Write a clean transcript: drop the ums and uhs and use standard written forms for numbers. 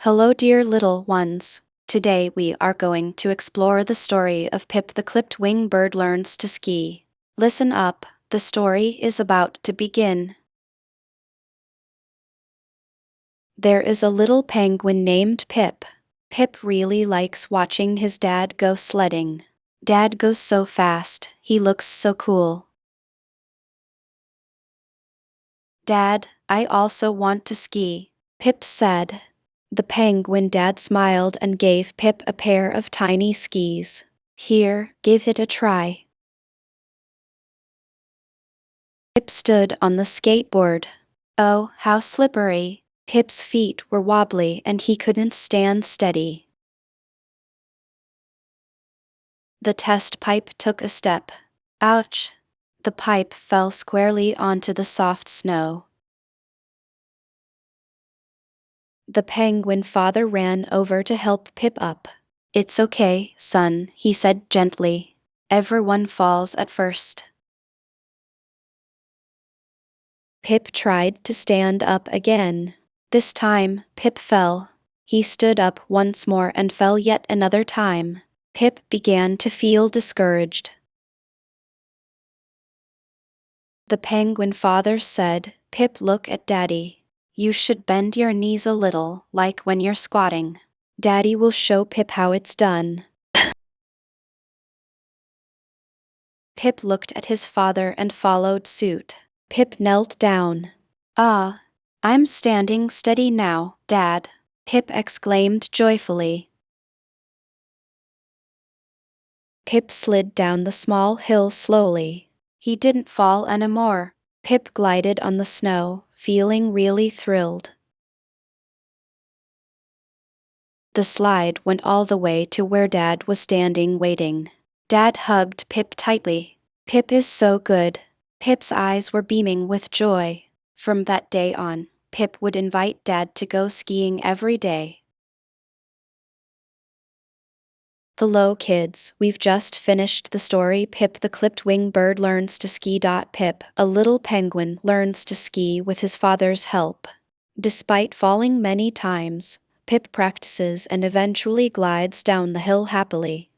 Hello, dear little ones. Today we are going to explore the story of Pip the Clipped Wing Bird Learns to Ski. Listen up, the story is about to begin. There is a little penguin named Pip. Pip really likes watching his dad go sledding. Dad goes so fast, he looks so cool. Dad, I also want to ski, Pip said. The penguin dad smiled and gave Pip a pair of tiny skis. Here, give it a try. Pip stood on the skateboard. Oh, how slippery. Pip's feet were wobbly and he couldn't stand steady. The test pipe took a step. Ouch! The pipe fell squarely onto the soft snow. The penguin father ran over to help Pip up. It's okay, son, he said gently. Everyone falls at first. Pip tried to stand up again. This time, Pip fell. He stood up once more and fell yet another time. Pip began to feel discouraged. The penguin father said, Pip, look at Daddy. You should bend your knees a little, like when you're squatting. Daddy will show Pip how it's done. Pip looked at his father and followed suit. Pip knelt down. Ah, I'm standing steady now, Dad, Pip exclaimed joyfully. Pip slid down the small hill slowly. He didn't fall anymore. Pip glided on the snow, feeling really thrilled. The slide went all the way to where Dad was standing waiting. Dad hugged Pip tightly. Pip is so good. Pip's eyes were beaming with joy. From that day on, Pip would invite Dad to go skiing every day. Hello kids, we've just finished the story Pip the Clipped Wing Bird Learns to Ski. Pip, a little penguin, learns to ski with his father's help. Despite falling many times, Pip practices and eventually glides down the hill happily.